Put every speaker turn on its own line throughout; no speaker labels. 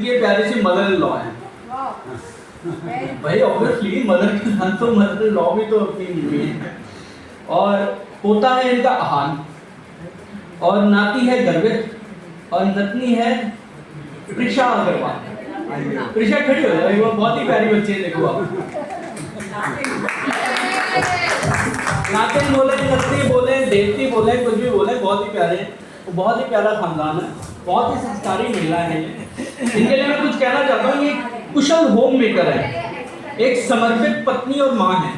ये प्यारी सी mother in law है भाई, ऑब्वियसली मदर के साथ तो मदर इन लॉ भी तो अपनी बीवी है। और पोता है इनका आहान, और नाती है गर्वित, और नतनी है प्रिशा अग्रवाल। प्रिशा खड़ी हो जाए, वो बहुत ही प्यारी बच्ची है, देखो आप। नातिन बोले, नतनी बोले, देवती बोले, कुछ भी बोले, बहुत ही प्यारे, बहुत ही प्यारा खानदान है, बहुत ही संस्कारी महिला है। इनके लिए मैं कुछ कहना चाहता हूँ, ये कुशल होम मेकर है, एक समर्पित पत्नी और माँ है।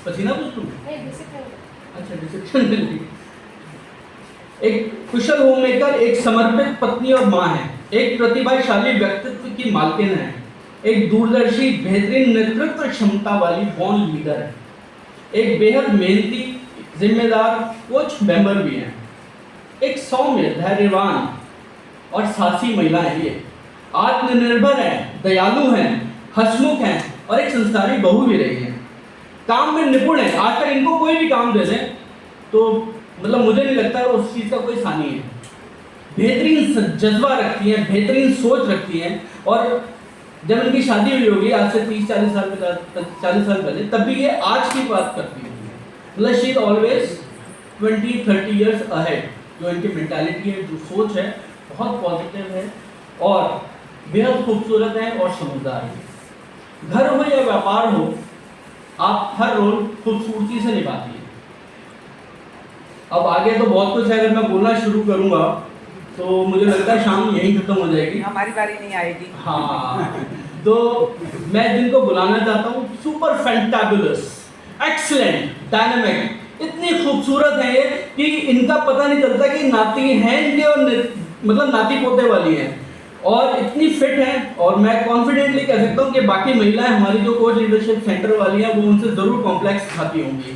पसीना पूछ लूँ? अच्छा, डिस्क्रिप्शन मिल गई। एक कुशल होम मेकर, एक समर्पित पत्नी और माँ है, एक प्रतिभाशाली व्यक्तित्व की मालकिन है, एक दूरदर्शी बेहतरीन नेतृत्व क्षमता वाली बॉर्न लीडर है, एक बेहद मेहनती जिम्मेदार कोच मेंबर भी है, एक सौम्य धैर्यवान और साहसी महिला है। ये आत्मनिर्भर है, दयालु है, हंसमुख है और एक संस्कारी बहू भी रही है। काम में निपुण है, आजकल इनको कोई भी काम दे दें तो मतलब मुझे नहीं लगता है उस चीज़ का कोई सानी है। बेहतरीन जज्बा रखती है, बेहतरीन सोच रखती है, और जब इनकी शादी हुई होगी आज से 30-40 साल पहले, तब भी ये आज की बात करती है। मतलब she is always 20-30 years ahead. जो इनकी मेंटालिटी है, जो सोच है, बहुत पॉजिटिव है और बेहद खूबसूरत है और समझदार है। घर हो या व्यापार हो, आप हर रोल खूबसूरती से निभाती है। अब आगे तो बहुत कुछ है, अगर मैं बोलना शुरू करूंगा तो मुझे लगता है शाम यहीं खत्म हो जाएगी,
हमारी बारी नहीं आएगी।
हाँ, तो मैं जिनको बुलाना चाहता हूँ, सुपर फैंटाबुलस, एक्सीलेंट, डायनामिक, इतनी खूबसूरत है ये कि इनका पता नहीं चलता कि नाती हैं इनके और मतलब नाती पोते वाली हैं, और इतनी फिट है। और मैं कॉन्फिडेंटली कह सकता हूँ कि बाकी महिलाएं हमारी जो कोच लीडरशिप सेंटर वाली हैं वो उनसे जरूर कॉम्प्लेक्स खाती होंगी।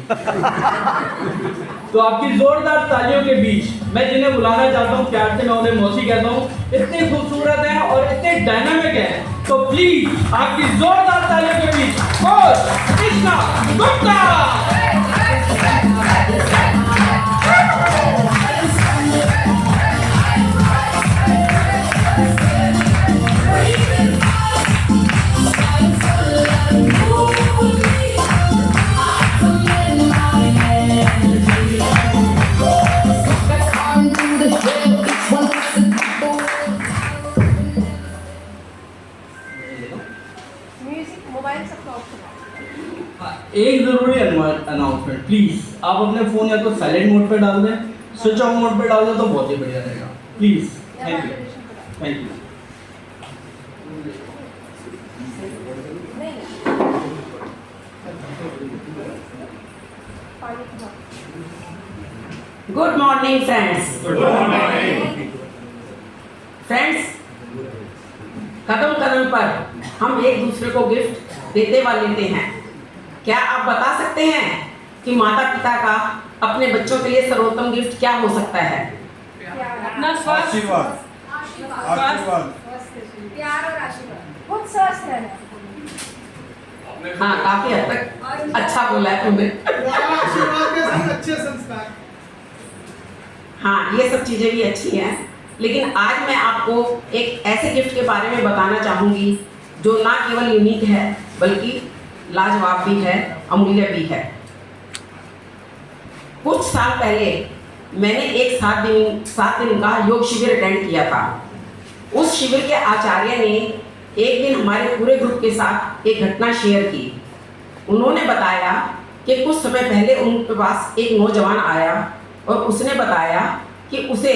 तो आपकी जोरदार तालियों के बीच मैं जिन्हें बुलाना चाहता हूँ, प्यार से मैं उन्हें मौसी कहता हूँ, इतने खूबसूरत हैं और इतने डायनामिक हैं, तो प्लीज आपकी जोरदार तालियों के बीच कोच कृष्णा गुप्ता। एक जरूरी अनाउंसमेंट, प्लीज आप अपने फोन या तो साइलेंट मोड पे डाल दें, स्विच ऑफ मोड पे डाल दें तो बहुत ही बढ़िया रहेगा, please. Thank you, thank you.
Good morning friends.
Good morning
friends, कदम कदम पर हम एक दूसरे को गिफ्ट देते व लेते हैं। क्या आप बता सकते हैं कि माता पिता का अपने बच्चों के लिए सर्वोत्तम गिफ्ट क्या हो सकता है?
अपना स्वास्थ्य,
आशीर्वाद, आशीर्वाद,
प्यार और आशीर्वाद, बहुत स्वस्थ रहना।
हाँ, काफी हद तक अच्छा बोला है तुमने।
आशीर्वाद के साथ अच्छे संस्कार।
हाँ, ये सब चीजें भी अच्छी हैं, लेकिन आज मैं आपको एक ऐसे गिफ्ट के बारे में बताना चाहूंगी जो ना केवल यूनिक है बल्कि लाजवाब भी है, अमूल्य भी है। कुछ साल पहले मैंने एक 7 दिन का योग शिविर अटेंड किया था। उस शिविर के आचार्य ने एक दिन हमारे पूरे ग्रुप के साथ एक घटना शेयर की। उन्होंने बताया कि कुछ समय पहले उनके पास एक नौजवान आया और उसने बताया कि उसे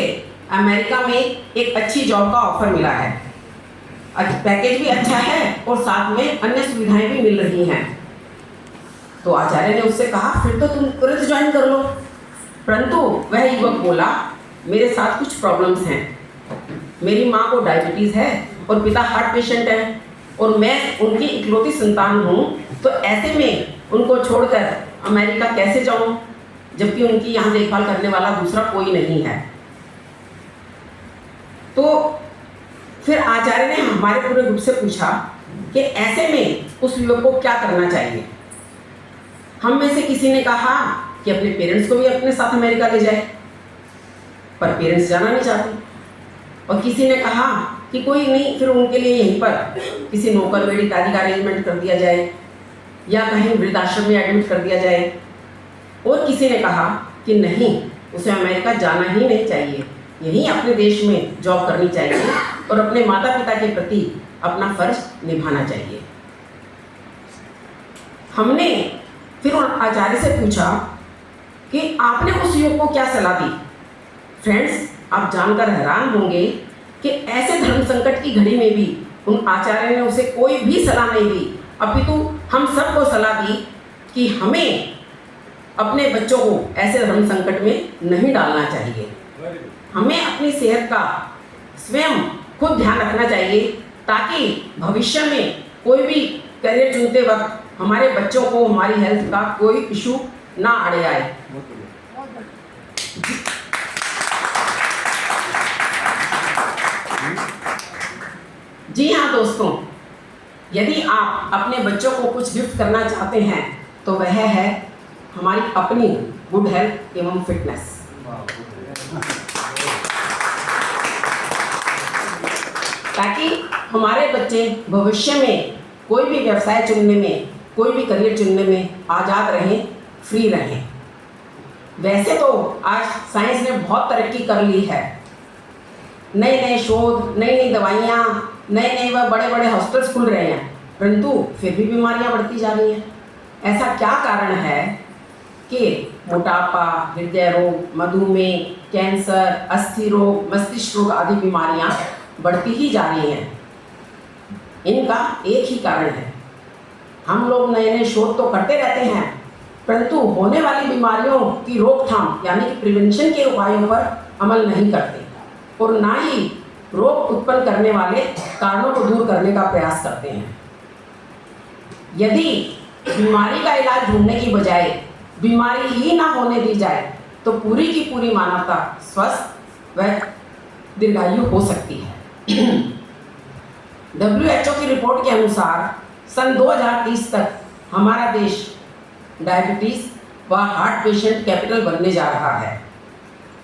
अमेरिका में एक अच्छी जॉब का ऑफर मिला है, पैकेज भी अच्छा है और साथ में अन्य सुविधाएं भी मिल रही हैं। तो आचार्य ने उससे कहा, फिर तो तुम तुरंत ज्वाइन कर लो। परंतु वह युवक बोला, मेरे साथ कुछ प्रॉब्लम्स हैं। मेरी माँ को डायबिटीज़ है और पिता हार्ट पेशेंट है और मैं उनकी इकलौती संतान हूँ, तो ऐसे में उनको छोड़कर अमेरिका कैसे जाऊँ, जबकि उनकी यहाँ देखभाल करने वाला दूसरा कोई नहीं है। तो फिर आचार्य ने हमारे पूरे ग्रुप से पूछा कि ऐसे में उस युवक को क्या करना चाहिए। हम में से किसी ने कहा कि अपने पेरेंट्स को भी अपने साथ अमेरिका ले जाए, पर पेरेंट्स जाना नहीं चाहते। और किसी ने कहा कि कोई नहीं, फिर उनके लिए यहीं पर किसी नौकर बेड़ी इत्यादि का अरेंजमेंट कर दिया जाए या कहीं वृद्धाश्रम में एडमिट कर दिया जाए। और किसी ने कहा कि नहीं, उसे अमेरिका जाना ही नहीं चाहिए, यहीं अपने देश में जॉब करनी चाहिए और अपने माता पिता के प्रति अपना फर्ज निभाना चाहिए। हमने फिर उन आचार्य से पूछा कि आपने उस युवक को क्या सलाह दी। फ्रेंड्स, आप जानकर हैरान होंगे कि ऐसे धर्म संकट की घड़ी में भी उन आचार्य ने उसे कोई भी सलाह नहीं दी, अपितु हम सबको सलाह दी कि हमें अपने बच्चों को ऐसे धर्म संकट में नहीं डालना चाहिए। हमें अपनी सेहत का स्वयं खुद ध्यान रखना चाहिए ताकि भविष्य में कोई भी करियर चुनते वक्त हमारे बच्चों को हमारी हेल्थ का कोई इशू ना आड़े आए। जी हाँ दोस्तों, यदि आप अपने बच्चों को कुछ गिफ्ट करना चाहते हैं तो वह है हमारी अपनी गुड हेल्थ एवं फिटनेस। ताकि हमारे बच्चे भविष्य में कोई भी व्यवसाय चुनने में, कोई भी करियर चुनने में आज़ाद रहें, फ्री रहें। वैसे तो आज साइंस ने बहुत तरक्की कर ली है, नए नए शोध, नई नई दवाइयाँ, नए नए व बड़े बड़े हॉस्पिटल्स खुल रहे हैं, परंतु फिर भी बीमारियाँ बढ़ती जा रही हैं। ऐसा क्या कारण है कि मोटापा, हृदय रोग, मधुमेह, कैंसर, अस्थि रोग, मस्तिष्क रोग आदि बीमारियाँ बढ़ती ही जा रही हैं। इनका एक ही कारण है, हम लोग नए नए शोध तो करते रहते हैं, परंतु होने वाली बीमारियों की रोकथाम यानी कि प्रिवेंशन के उपायों पर अमल नहीं करते और ना ही रोग उत्पन्न करने वाले कारणों को दूर करने का प्रयास करते हैं। यदि बीमारी का इलाज ढूंढने की बजाय बीमारी ही ना होने दी जाए तो पूरी की पूरी मानवता स्वस्थ व दीर्घायु हो सकती है। WHO की रिपोर्ट के अनुसार सन 2030 तक हमारा देश डायबिटीज़ व हार्ट पेशेंट कैपिटल बनने जा रहा है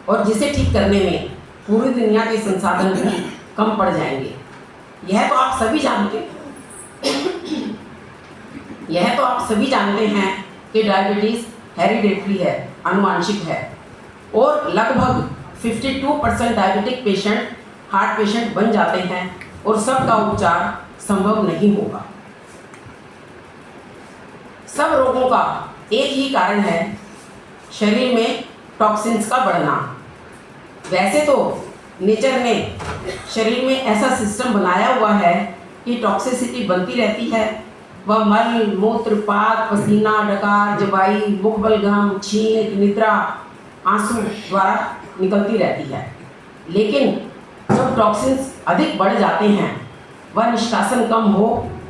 और जिसे ठीक करने में पूरी दुनिया के संसाधन भी कम पड़ जाएंगे। यह तो आप सभी जानते हैं कि डायबिटीज़ हेरिडेटरी है, आनुवांशिक है और लगभग 52% डायबिटिक पेशेंट हार्ट पेशेंट बन जाते हैं और सबका उपचार संभव नहीं होगा। सब रोगों का एक ही कारण है, शरीर में टॉक्सिन्स का बढ़ना। वैसे तो नेचर ने शरीर में ऐसा सिस्टम बनाया हुआ है कि टॉक्सिसिटी बनती रहती है, वह मल, मूत्र, पाद, पसीना, डकार, जवाई, मुख बलगम, छींक, निद्रा, आंसू द्वारा निकलती रहती है। लेकिन जब टॉक्सिन्स अधिक बढ़ जाते हैं व निष्कासन कम हो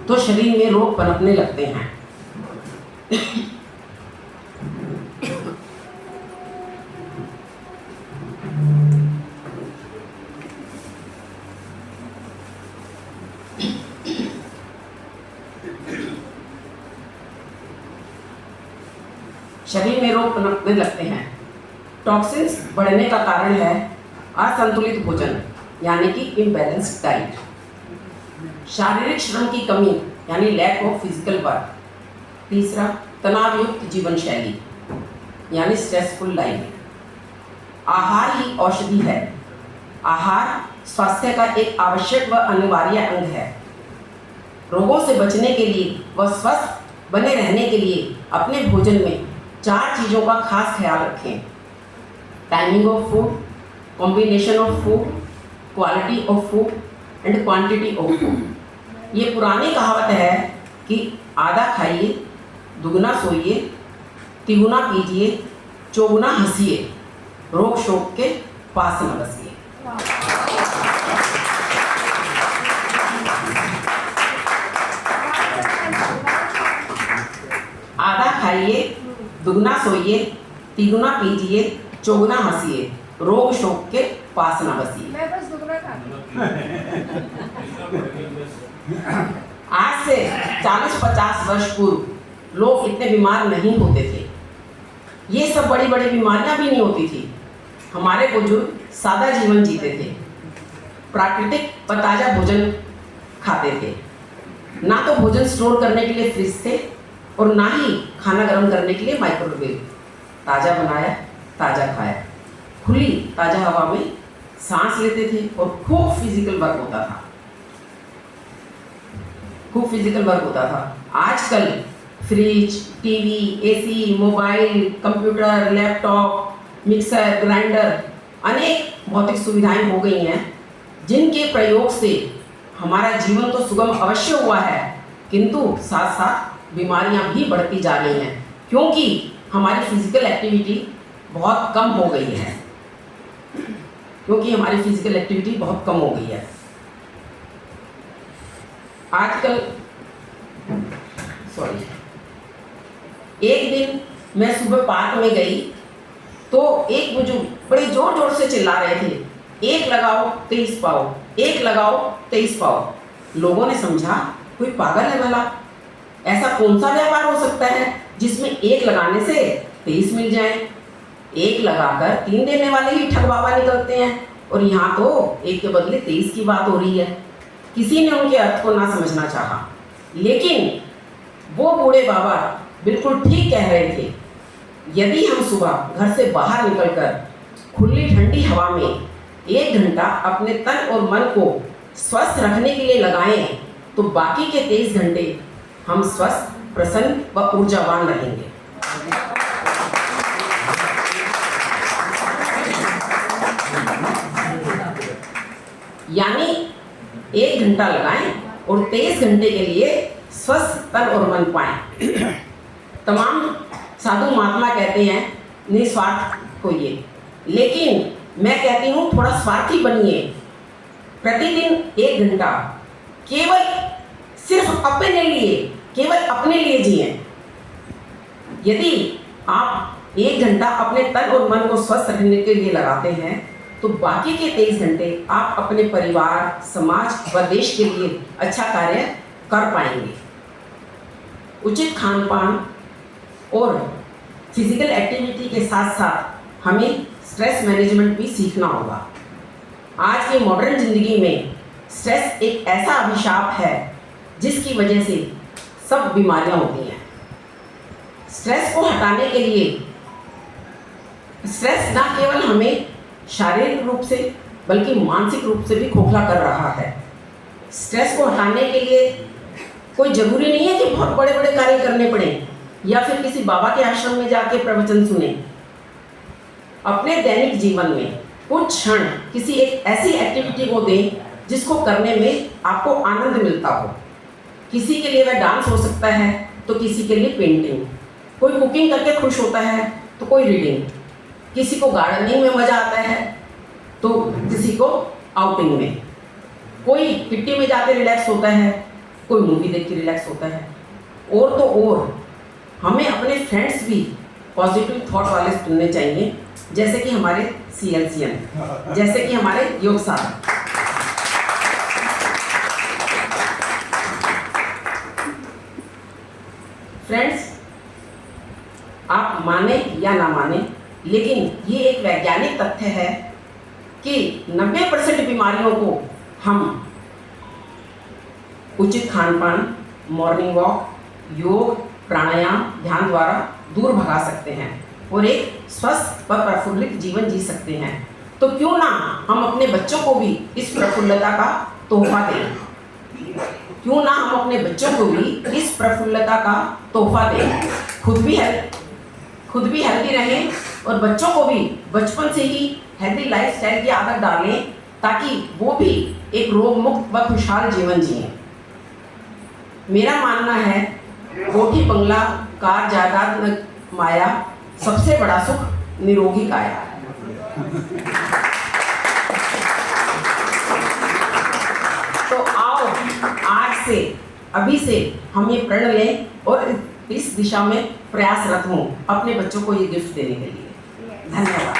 तो शरीर में रोग पनपने लगते हैं। शरीर में रोग पनपने लगते हैं। टॉक्सिन्स बढ़ने का कारण है असंतुलित भोजन यानी कि इम्बैलेंस्ड डाइट, शारीरिक श्रम की कमी यानी लैक ऑफ फिजिकल वर्क, तीसरा तनाव युक्त जीवन शैली यानी स्ट्रेसफुल लाइफ। आहार ही औषधि है। आहार स्वास्थ्य का एक आवश्यक व अनिवार्य अंग है। रोगों से बचने के लिए व स्वस्थ बने रहने के लिए अपने भोजन में 4 चीज़ों का खास ख्याल रखें: timing of food, combination of food, quality of food and quantity of food. ये पुरानी कहावत है कि आधा खाइए, दुगना सोइए, तिगुना पीजिए, चौगुना हंसिए, रोग शोक के पास न बसिए। आधा खाइए, दुगना सोइए, तिगुना पीजिए, चौगुना हंसिए, रोग शोक के पास न बसिए।
मैं बस दुगना खाती हूँ।
आज से 40-50 वर्ष पूर्व लोग इतने बीमार नहीं होते थे। ये सब बड़ी बड़ी बीमारियां भी नहीं होती थी। हमारे बुजुर्ग सादा जीवन जीते थे। प्राकृतिक व ताज़ा भोजन खाते थे। ना तो भोजन स्टोर करने के लिए फ्रिज थे और ना ही खाना गर्म करने के लिए माइक्रोवेव। ताज़ा बनाया, ताज़ा खाया, खुली ताज़ा हवा में सांस लेते थे और खूब फिजिकल वर्क होता था, खूब फिजिकल वर्क होता था। आजकल fridge, TV, AC, mobile, computer, laptop, mixer, grinder, अनेक भौतिक सुविधाएं हो गई हैं, जिनके प्रयोग से हमारा जीवन तो सुगम अवश्य हुआ है, किंतु साथ साथ बीमारियां भी बढ़ती जा रही हैं, क्योंकि हमारी फिजिकल एक्टिविटी बहुत कम हो गई है, आजकल एक दिन मैं सुबह पार्क में गई तो एक बुजुर्ग बड़े जोर जोर से चिल्ला रहे थे, एक लगाओ 23 पाओ, एक लगाओ 23 पाओ। लोगों ने समझा कोई पागल है भला, ऐसा कौन सा व्यापार हो सकता है जिसमें एक लगाने से 23 मिल जाए। एक लगाकर 3 देने वाले ही ठग बाबा निकलते हैं, और यहाँ तो एक के बदले 23 की बात हो रही है। किसी ने उनके अर्थ को ना समझना चाहा, लेकिन वो बूढ़े बाबा बिल्कुल ठीक कह रहे थे। यदि हम सुबह घर से बाहर निकलकर खुली ठंडी हवा में 1 घंटा अपने तन और मन को स्वस्थ रखने के लिए लगाएं, तो बाकी के 23 घंटे हम स्वस्थ, प्रसन्न व ऊर्जावान रहेंगे। यानी 1 घंटा लगाएं और 23 घंटे के लिए स्वस्थ तन और मन पाएं। तमाम साधु महात्मा कहते हैं निस्वार्थ होइए, लेकिन मैं कहती हूँ थोड़ा स्वार्थी बनिए। प्रतिदिन 1 घंटा केवल सिर्फ अपने लिए, केवल अपने लिए जिए। यदि आप 1 घंटा अपने तन और मन को स्वस्थ रखने के लिए लगाते हैं, तो बाकी के 23 घंटे आप अपने परिवार, समाज व देश के लिए अच्छा कार्य कर पाएंगे। उचित खान पान और फिजिकल एक्टिविटी के साथ साथ हमें स्ट्रेस मैनेजमेंट भी सीखना होगा। आज की मॉडर्न ज़िंदगी में स्ट्रेस एक ऐसा अभिशाप है जिसकी वजह से सब बीमारियां होती हैं। स्ट्रेस को हटाने के लिए, स्ट्रेस ना केवल हमें शारीरिक रूप से बल्कि मानसिक रूप से भी खोखला कर रहा है। स्ट्रेस को हटाने के लिए कोई ज़रूरी नहीं है कि बहुत बड़े बड़े कार्य करने पड़े या फिर किसी बाबा के आश्रम में जाके प्रवचन सुने। अपने दैनिक जीवन में कुछ क्षण किसी एक ऐसी एक्टिविटी को दें जिसको करने में आपको आनंद मिलता हो। किसी के लिए वह डांस हो सकता है तो किसी के लिए पेंटिंग, कोई कुकिंग करके खुश होता है तो कोई रीडिंग, किसी को गार्डनिंग में मज़ा आता है तो किसी को आउटिंग में, कोई किट्टी में जाके रिलैक्स होता है, कोई मूवी देख के रिलैक्स होता है। और तो और हमें अपने फ्रेंड्स भी पॉजिटिव थॉट वाले चुनने चाहिए, जैसे कि हमारे CLCN, जैसे कि हमारे योग साधक। फ्रेंड्स, आप माने या ना माने, लेकिन ये एक वैज्ञानिक तथ्य है कि 90% बीमारियों को हम उचित खान पान, मॉर्निंग वॉक, योग, प्राणायाम, ध्यान द्वारा दूर भगा सकते हैं और एक स्वस्थ व प्रफुल्लित जीवन जी सकते हैं। तो क्यों ना हम अपने बच्चों को भी इस प्रफुल्लता का तोहफा दें, क्यों ना हम अपने बच्चों को भी इस प्रफुल्लता का तोहफा दें। खुद भी हेल्दी रहें और बच्चों को भी बचपन से ही हेल्दी लाइफस्टाइल की आदत डालें, ताकि वो भी एक रोग मुक्त व खुशहाल जीवन जिएं। मेरा मानना है कोठी बंगला कार जायदाद में माया, सबसे बड़ा सुख निरोगी काया। तो आओ आज से, अभी से हम ये प्रण लें और इस दिशा में प्रयासरत हों अपने बच्चों को ये गिफ्ट देने के लिए। धन्यवाद।